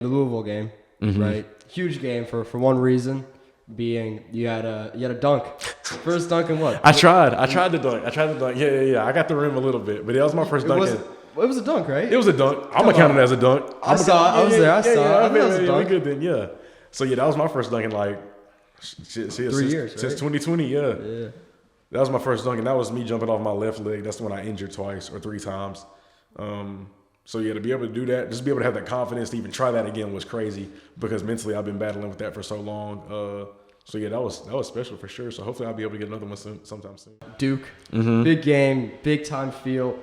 The Louisville game, right? Huge game for one reason, being you had a dunk. First dunk in what? I tried the dunk. Yeah. I got the rim a little bit, but that was my first dunk. It was a dunk, right? It was a dunk. I'm gonna count it as a dunk. I saw it. I was there. I saw it. I think it was a dunk. We good then, yeah. So yeah, that was my first dunk in like 3 years, right? Since 2020, yeah. That was my first dunk, and that was me jumping off my left leg. That's when I injured twice or 3 times. So yeah, to be able to do that, just be able to have that confidence to even try that again was crazy because mentally I've been battling with that for so long. So yeah, that was special for sure. So hopefully I'll be able to get another one sometime soon. Duke, big game, big time feel.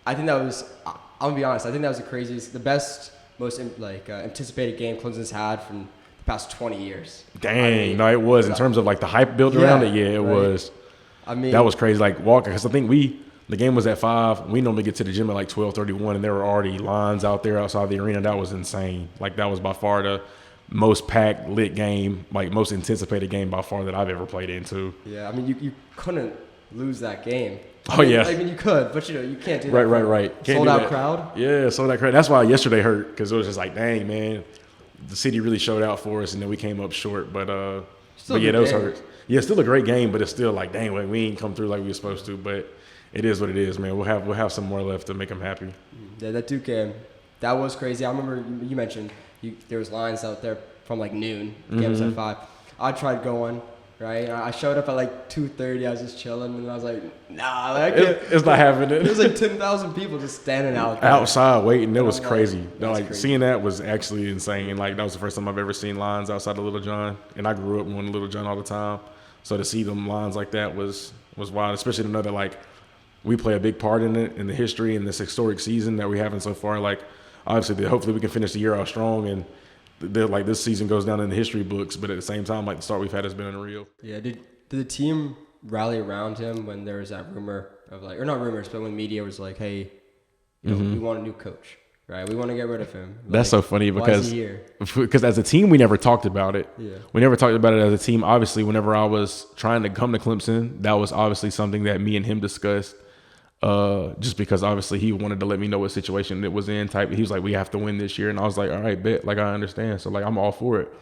I think that was. I'm gonna be honest. I think that was the best, most anticipated game Clemson's had from the past 20 years. Dang, no, it was in terms of like the hype built around it. Yeah, it was. I mean, that was crazy. Like walking, because I think the game was at 5. We normally get to the gym at like 12:31, and there were already lines out there outside the arena. That was insane. Like that was by far the most packed, lit game, like most anticipated game by far that I've ever played into. Yeah, I mean, you couldn't lose that game. I mean, you could, but you can't do that. Right. Can't sold out crowd. Yeah, sold out crowd. That's why yesterday hurt because it was just like, dang, man, the city really showed out for us, and then we came up short. But yeah, those hurt. Yeah, still a great game, but it's still like, dang, we ain't come through like we were supposed to. But it is what it is, man. We'll have some more left to make them happy. Yeah, that Duke game, that was crazy. I remember you mentioned there was lines out there from like noon. The game was at 5. I tried going. Right, I showed up at like 2:30. I was just chilling, and I was like, "Nah, it's not happening." There was like 10,000 people just standing out there. Outside waiting. It was crazy. Crazy. Seeing that was actually insane. Like that was the first time I've ever seen lines outside of Little John, and I grew up going to Little John all the time. So to see them lines like that was wild, especially to know that like we play a big part in it, in the history, in this historic season that we're having so far. Like obviously, hopefully we can finish the year out strong and. Like this season goes down in the history books, but at the same time, like the start we've had has been unreal. Yeah, did the team rally around him when there was that rumor of like, or not rumors, but when media was like, hey, we want a new coach, right? We want to get rid of him. That's so funny because as a team, we never talked about it. Yeah. We never talked about it as a team. Obviously, whenever I was trying to come to Clemson, that was obviously something that me and him discussed. Just because obviously he wanted to let me know what situation it was in. He was like, we have to win this year, and I was like, all right, bet. Like I understand, so like I'm all for it.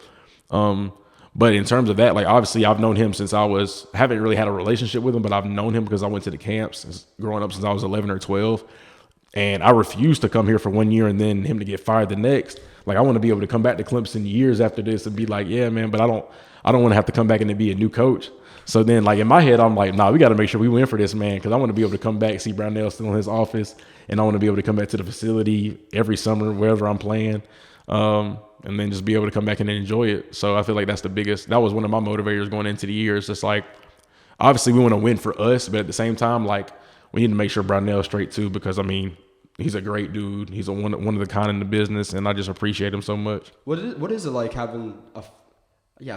But in terms of that, like obviously I've known him since I haven't really had a relationship with him, but I've known him because I went to the camps growing up since I was 11 or 12, and I refused to come here for 1 year and then him to get fired the next. Like I want to be able to come back to Clemson years after this and be like, yeah, man, but I don't want to have to come back and then be a new coach. So then, like, in my head, I'm like, nah, we got to make sure we win for this, man, because I want to be able to come back, see Brownell still in his office, and I want to be able to come back to the facility every summer, wherever I'm playing, and then just be able to come back and enjoy it. So I feel like that was one of my motivators going into the year. It's just like, obviously we want to win for us, but at the same time, like, we need to make sure Brownell's straight too, because, I mean, he's a great dude. He's one of the kind in the business, and I just appreciate him so much. What is it like having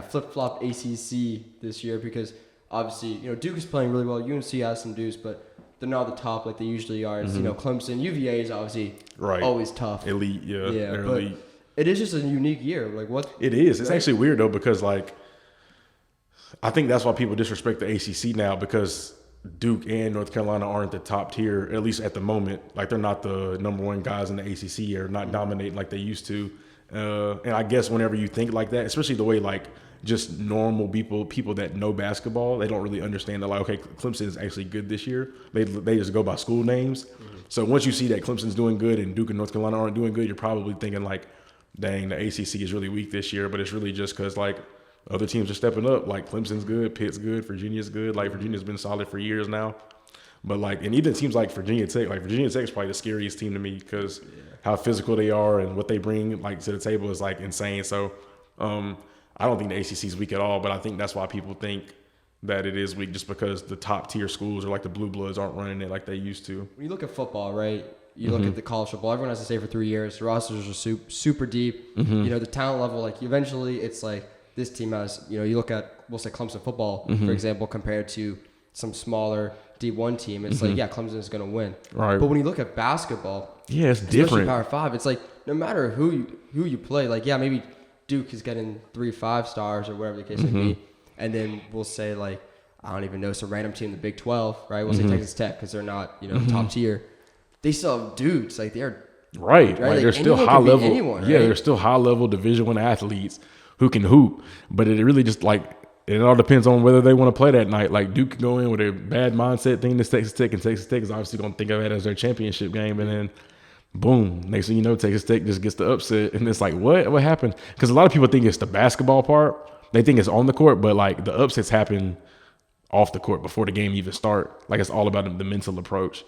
flip-flop ACC this year? Because obviously, Duke is playing really well. UNC has some dudes, but they're not at the top like they usually are. It's, Clemson, UVA is obviously always tough. Elite, yeah. They're but elite. It is just a unique year. Like what? It is. It's actually weird though, because like, I think that's why people disrespect the ACC now, because Duke and North Carolina aren't the top tier, at least at the moment. Like they're not the number one guys in the ACC, or not dominating like they used to. And I guess whenever you think like that, especially the way like just normal people that know basketball, they don't really understand that like, okay, Clemson is actually good this year. They just go by school names. So once you see that Clemson's doing good and Duke and North Carolina aren't doing good, you're probably thinking like, dang, the ACC is really weak this year. But it's really just because like other teams are stepping up. Like Clemson's good, Pitt's good, Virginia's good. Like Virginia's been solid for years now. But like, and even teams like Virginia Tech is probably the scariest team to me because how physical they are and what they bring like to the table is like insane. So I don't think the ACC is weak at all, but I think that's why people think that it is weak, just because the top tier schools or like the Blue Bloods aren't running it like they used to. When you look at football, right? You look at the college football. Everyone has to stay for 3 years. The rosters are super deep. The talent level, like eventually, it's like this team has. You look at, we'll say Clemson football, for example, compared to some smaller D1 team. It's like, Clemson is going to win. Right. But when you look at basketball, it's different. Power 5, it's like no matter who you play, like maybe Duke is getting 3 5-stars or whatever the case may be, and then we'll say like, I don't even know, some random team in the Big 12, right? We'll say Texas Tech because they're not top tier. They still have dudes, like they're Right. Like they're still high level. Anyone, right? Yeah, they're still high level Division I athletes who can hoop. But it really just like it all depends on whether they want to play that night. Like Duke can go in with a bad mindset thing to Texas Tech, and Texas Tech is obviously going to think of it as their championship game, and then boom, next thing you know, Texas Tech just gets the upset, and it's like, what happened? Because a lot of people think it's the basketball part. They think it's on the court, but like the upsets happen off the court before the game even start. Like it's all about the mental approach.